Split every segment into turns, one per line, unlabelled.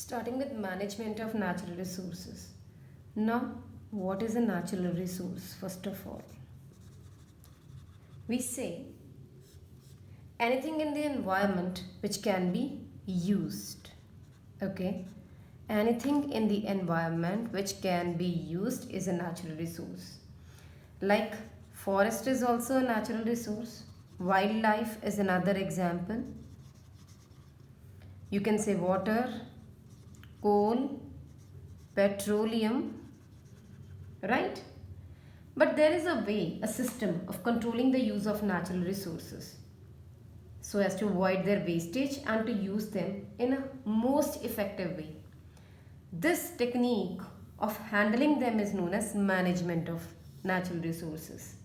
Starting with management of natural resources. Now, what is a natural resource? First of all, we say anything in the environment which can be used. Okay, anything in the environment which can be used is a natural resource. Like forest is also a natural resource, wildlife is another example. You can say water, coal, petroleum, right? But there is a way, a system of controlling the use of natural resources so as to avoid their wastage and to use them in a most effective way. This technique of handling them is known as management of natural resources.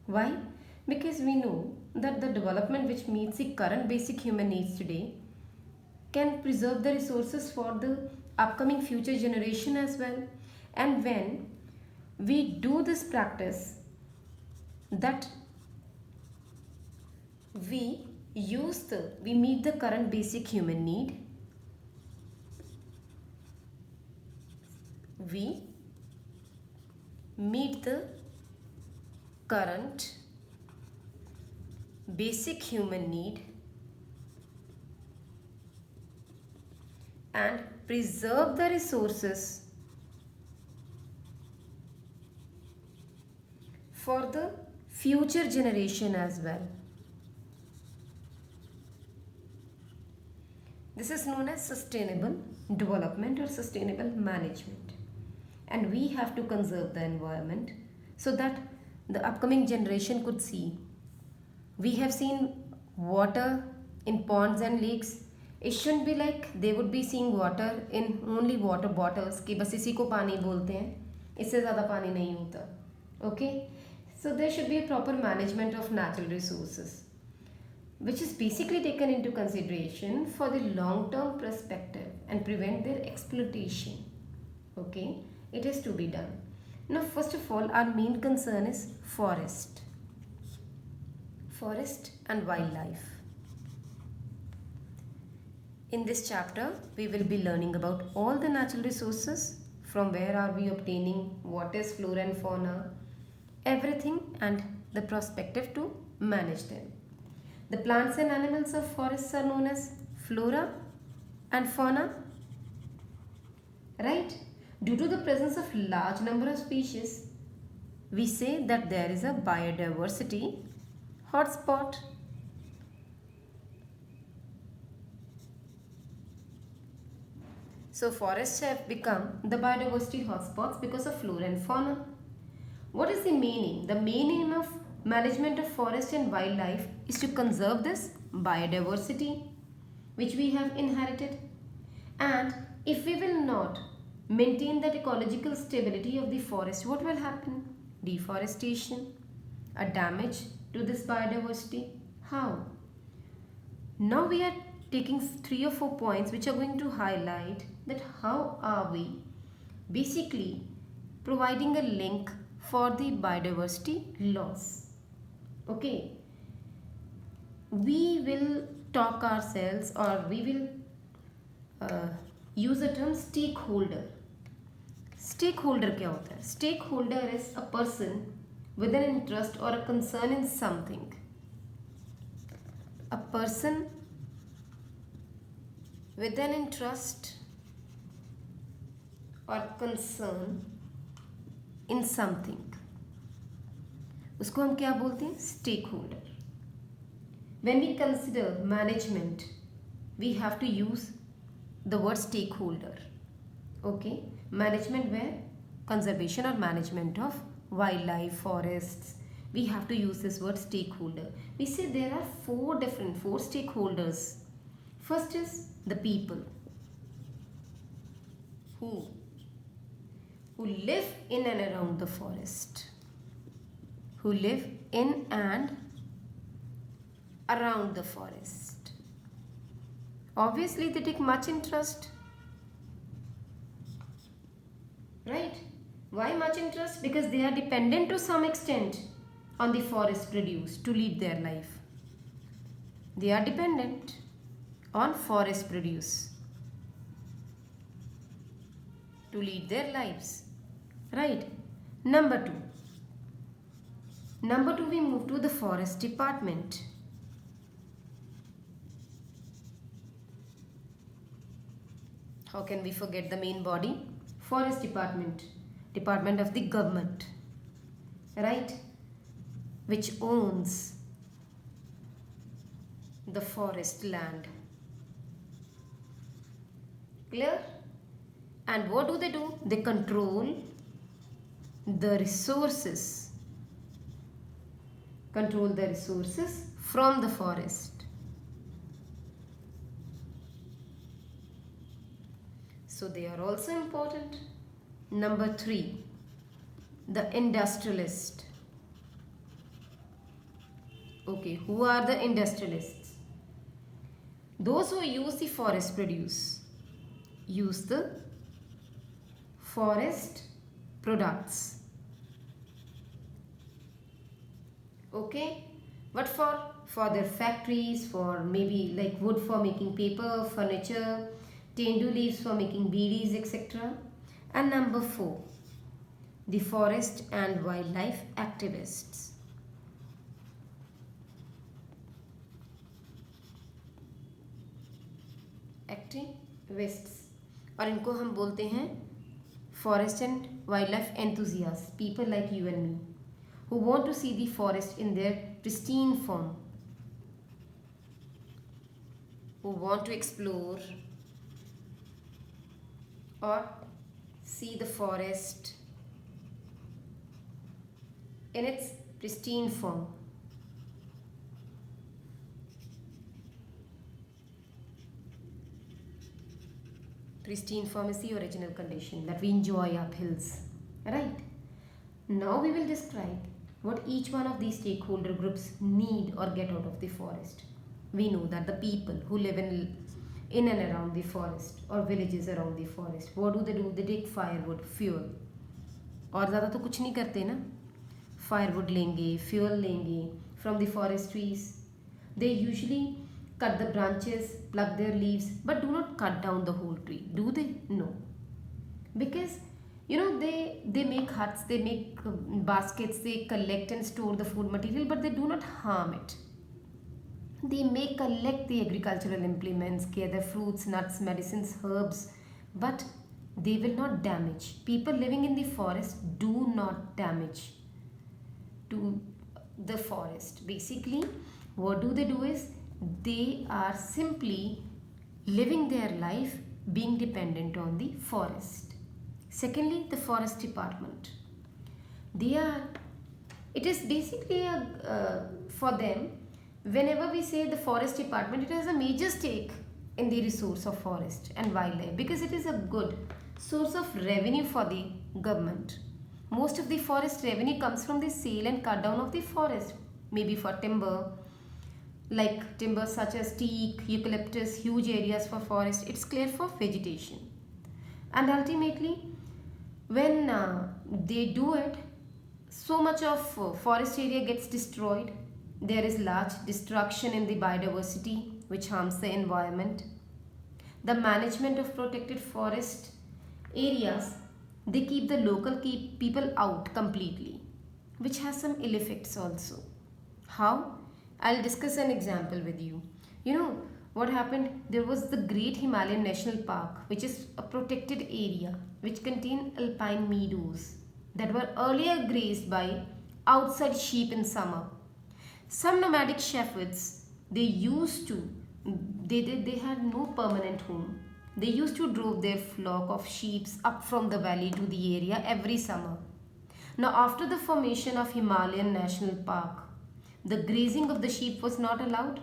Why? Because we know that the development which meets the current basic human needs today can preserve the resources for the upcoming future generation as well. And when we do this practice, that we meet the current basic human need, we meet the current basic human need and preserve the resources for the future generation as well. This is known as sustainable development or sustainable management. And we have to conserve the environment so that the upcoming generation could see. We have seen water in ponds and lakes. It shouldn't be like they would be seeing water in only water bottles कि बस इसी को पानी बोलते हैं, इससे ज़्यादा पानी नहीं होता. Okay? So there should be a proper management of natural resources, which is basically taken into consideration for the long-term perspective and prevent their exploitation. Okay, it is to be done. Now, first of all, our main concern is forest and wildlife. In this chapter, we will be learning about all the natural resources, from where are we obtaining, what is flora and fauna, everything, and the perspective to manage them. The plants and animals of forests are known as flora and fauna, right? Due to the presence of large number of species, we say that there is a biodiversity hotspot. So forests have become the biodiversity hotspots because of flora and fauna. What is the meaning? The main aim of management of forest and wildlife is to conserve this biodiversity which we have inherited. And if we will not maintain that ecological stability of the forest, what will happen? Deforestation, a damage to this biodiversity. How? Now we are taking 3 or 4 points which are going to highlight that how are we basically providing a link for the biodiversity loss. Okay, we will talk ourselves, or we will use the term stakeholder. Stakeholder क्या होता है? Stakeholder is a person with an interest or a concern in something. A person with an interest or concern in something, उसको हम क्या बोलते हैं? Stakeholder. When we consider management, we have to use the word stakeholder. Okay, management where conservation or management of wildlife, forests, we have to use this word stakeholder. We say there are four stakeholders. First is the people who live in and around the forest, who live in and around the forest. Obviously they take much interest, right? Why much interest? Because they are dependent to some extent on the forest produce to lead their life. They are dependent on forest produce. to lead their lives. Right? Number two. Number two, we move to the forest department. How can we forget the main body? Forest department. Department of the government. Right? Which owns the forest land. Clear? And what do? They control the resources. Control the resources from the forest. So they are also important. Number three, the industrialist. Okay, who are the industrialists? Those who use the forest produce. Use the forest products. Okay, what for? For their factories, for maybe like wood for making paper, furniture, tendu leaves for making beads, etc. And number four, the forest and wildlife activists. Activists, और इनको हम बोलते हैं forest and wildlife enthusiasts, people like you and me, who want to see the forest in their pristine form, who want to explore or see the forest in its pristine form. Pristine form is the original condition that we enjoy up hills, right? Now we will describe what each one of these stakeholder groups need or get out of the forest. We know that the people who live in and around the forest or villages around the forest, what do? They take firewood, fuel. और ज़्यादा तो कुछ नहीं करते ना. Firewood लेंगे, fuel लेंगे from the forest trees. They usually cut the branches, pluck their leaves, but do not cut down the whole tree. Do they? No. Because they make huts, they make baskets, they collect and store the food material, but they do not harm it. They may collect the agricultural implements, gather fruits, nuts, medicines, herbs, but they will not damage. People living in the forest do not damage to the forest. Basically, what do is they are simply living their life being dependent on the forest. Secondly, the forest department. It is basically for them, whenever we say the forest department, it has a major stake in the resource of forest and wildlife because it is a good source of revenue for the government. Most of the forest revenue comes from the sale and cut down of the forest, maybe for timber, like timber such as teak, eucalyptus, huge areas for forest. It's clear for vegetation. And ultimately, when they do it, so much of forest area gets destroyed. There is large destruction in the biodiversity which harms the environment. The management of protected forest areas, they keep the local people out completely, which has some ill effects also. How? I'll discuss an example with you. You know what happened? There was the Great Himalayan National Park, which is a protected area which contain alpine meadows that were earlier grazed by outside sheep in summer. Some nomadic shepherds, they had no permanent home. They used to drove their flock of sheep up from the valley to the area every summer. Now, after the formation of Himalayan National Park, the grazing of the sheep was not allowed.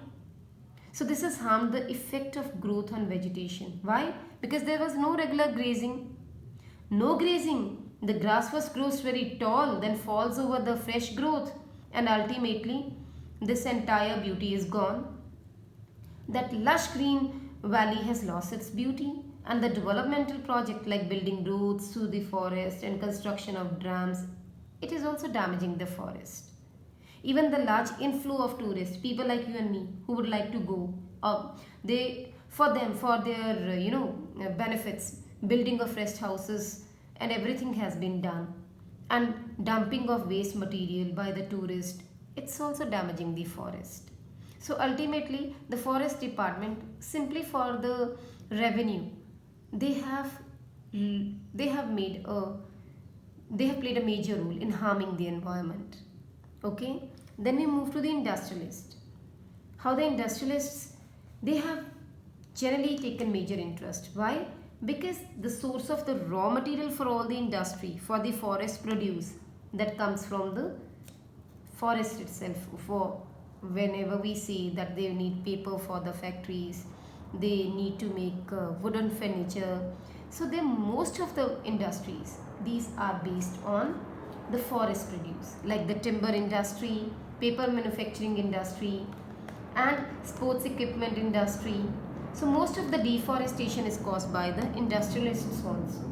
So this has harmed the effect of growth on vegetation. Why? Because there was no regular grazing. No grazing. The grass first grows very tall, then falls over the fresh growth, and ultimately this entire beauty is gone. That lush green valley has lost its beauty, and the developmental project like building roads through the forest and construction of dams, it is also damaging the forest. Even the large inflow of tourists, people like you and me who would like to go, for their benefits, building of rest houses, and everything has been done. And dumping of waste material by the tourist, it's also damaging the forest. So ultimately, the forest department, simply for the revenue, they have they have made a they have played a major role in harming the environment. Okay, then we move to the industrialist. How the industrialists, they have generally taken major interest. Why? Because the source of the raw material for all the industry, for the forest produce, that comes from the forest itself. For whenever we see that they need paper for the factories, they need to make wooden furniture. So then most of the industries, these are based on the forest produce, like the timber industry, paper manufacturing industry, and sports equipment industry. So most of the deforestation is caused by the industrialists also.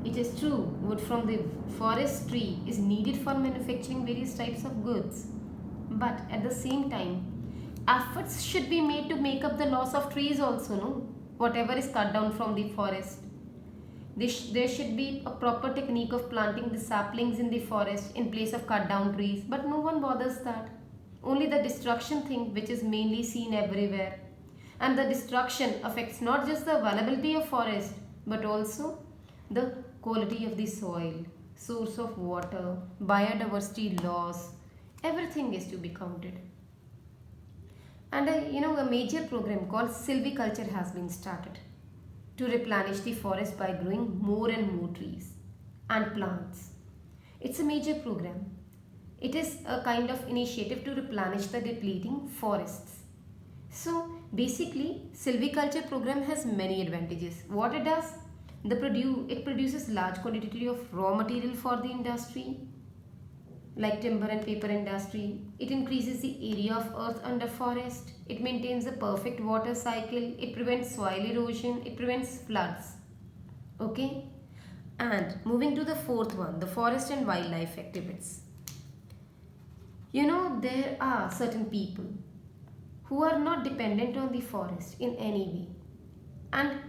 It is true, wood from the forest tree is needed for manufacturing various types of goods. But at the same time, efforts should be made to make up the loss of trees also, no? Whatever is cut down from the forest. There should be a proper technique of planting the saplings in the forest in place of cut down trees, but no one bothers that. Only the destruction thing, which is mainly seen everywhere. And the destruction affects not just the availability of forest, but also the quality of the soil, source of water, biodiversity loss. Everything is to be counted. And a major program called silviculture has been started to replenish the forest by growing more and more trees and plants. It's a major program. It is a kind of initiative to replenish the depleting forests. So basically, silviculture program has many advantages. What it does? It produces large quantity of raw material for the industry, like timber and paper industry. It increases the area of earth under forest. It maintains a perfect water cycle. It prevents soil erosion. It prevents floods. Okay. And moving to the fourth one, the forest and wildlife activists. There are certain people who are not dependent on the forest in any way, and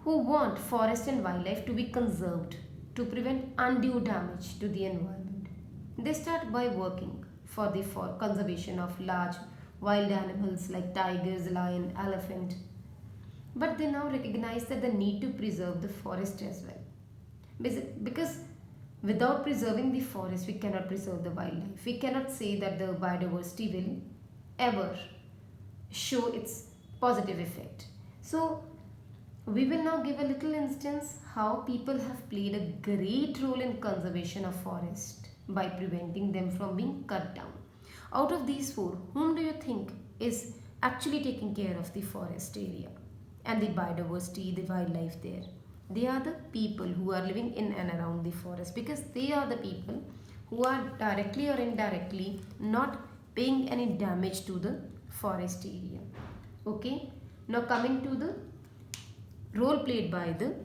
who want forest and wildlife to be conserved to prevent undue damage to the environment. They start by working for the conservation of large wild animals like tigers, lion, elephant. But they now recognize that the need to preserve the forest as well. Because without preserving the forest, we cannot preserve the wildlife. We cannot say that the biodiversity will ever show its positive effect. So we will now give a little instance how people have played a great role in conservation of forest by preventing them from being cut down. Out of these four, whom do you think is actually taking care of the forest area and the biodiversity, the wildlife there? They are the people who are living in and around the forest, because they are the people who are directly or indirectly not paying any damage to the forest area. Okay, now coming to the role played by the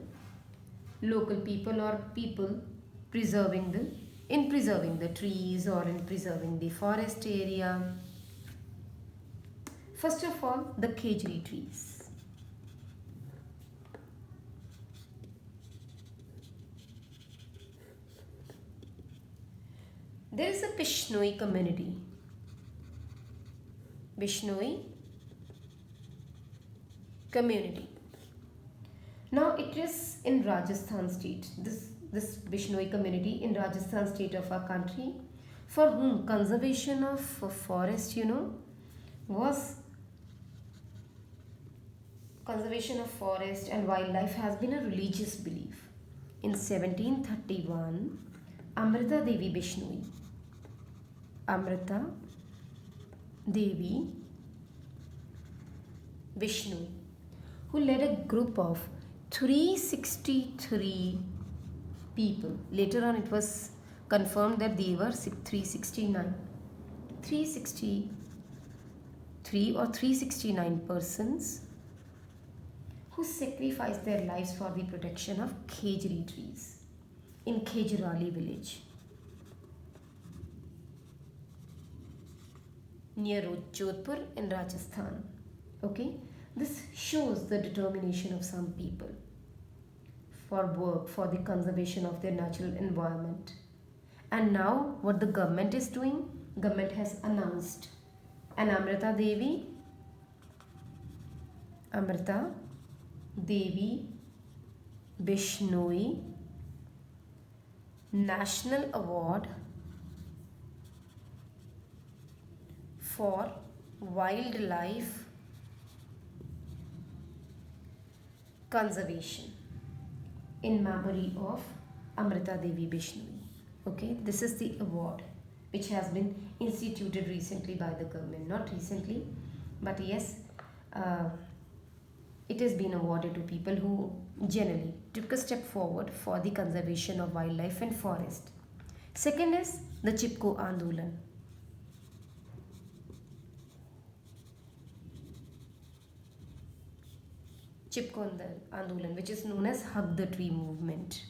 local people or people preserving the trees or in preserving the forest area. First of all, the khejri trees. There is a Bishnoi community. Bishnoi community. Now it is in Rajasthan state. This Bishnoi community in Rajasthan state of our country, for whom conservation of forest, was conservation of forest and wildlife has been a religious belief. In 1731, Amrita Devi Bishnoi, Amrita Devi Bishnoi, who led a group of 363 people. Later on it was confirmed that they were 369. 363 or 369 persons who sacrificed their lives for the protection of khejri trees in Khejrali village near Jodhpur in Rajasthan. Okay, this shows the determination of some people. for work for the conservation of their natural environment. And now what the government is doing? Government has announced an Amrita Devi Bishnoi National Award for Wildlife Conservation in memory of Amrita Devi Bishnoi. Okay, this is the award which has been instituted recently by the government. Not recently, but yes, it has been awarded to people who generally took a step forward for the conservation of wildlife and forest. Second is the Chipko Andolan. Chipko Andolan, which is known as Hug the Tree movement.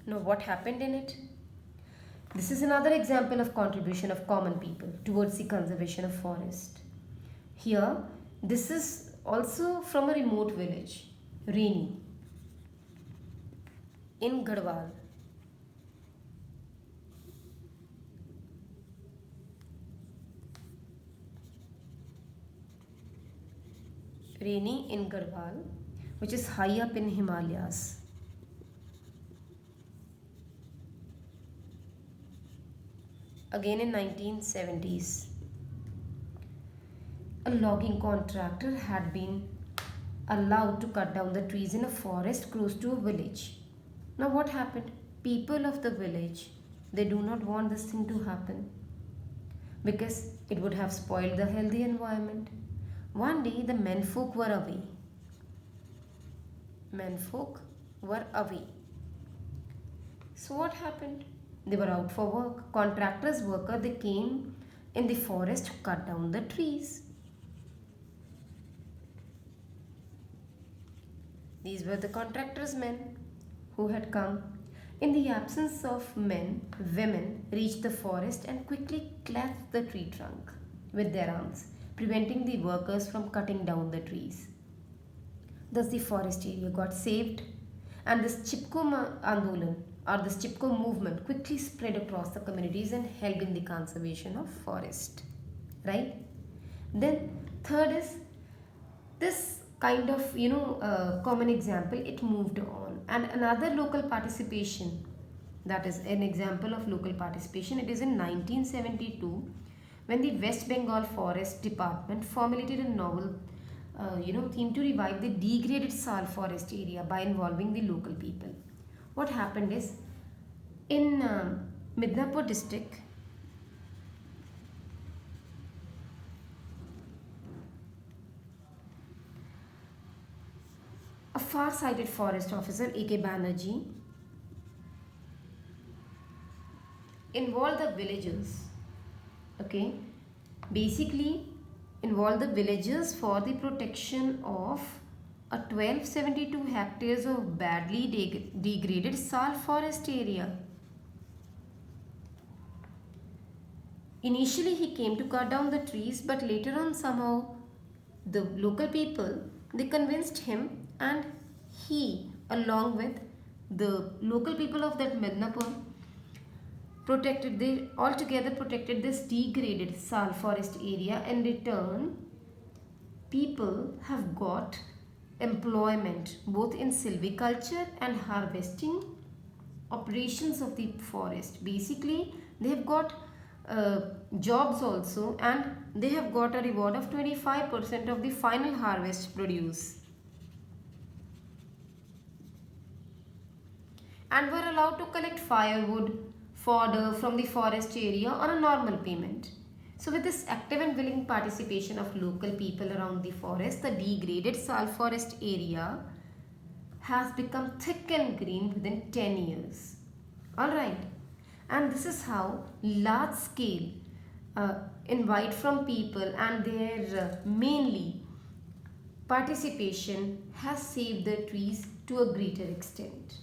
Now, what happened in it? This is another example of contribution of common people towards the conservation of forest. Here, this is also from a remote village, Reni, in Garhwal. Reni in Garhwal, which is high up in Himalayas. Again in 1970s, a logging contractor had been allowed to cut down the trees in a forest close to a village. Now what happened? People of the village, they do not want this thing to happen because it would have spoiled the healthy environment. One day the menfolk were away. Menfolk were away. So what happened? They were out for work. Contractors' worker, they came in the forest to cut down the trees. These were the contractors' men who had come. In the absence of men, women reached the forest and quickly clasped the tree trunk with their arms, preventing the workers from cutting down the trees. Thus the forest area got saved, and this Chipko Andolan or this Chipko movement quickly spread across the communities and helped in the conservation of forest. Right? Then third is this kind of common example, it moved on, and another local participation, that is an example of local participation, it is in 1972 when the West Bengal Forest Department formulated a novel theme to revive the degraded Sal forest area by involving the local people. What happened is, in Midnapur district, a far-sighted forest officer, A.K. Banerjee, involved the villagers, okay, basically involved the villagers for the protection of a 1272 hectares of badly degraded Sal forest area. Initially he came to cut down the trees, but later on somehow the local people, they convinced him, and he along with the local people of that Midnapur altogether protected this degraded Sal forest area. In return, people have got employment both in silviculture and harvesting operations of the forest. Basically, they have got jobs also, and they have got a reward of 25% of the final harvest produce, and were allowed to collect firewood, fodder from the forest area on a normal payment. So with this active and willing participation of local people around the forest, the degraded Sal forest area has become thick and green within 10 years. Alright, and this is how large scale invite from people and their mainly participation has saved the trees to a greater extent.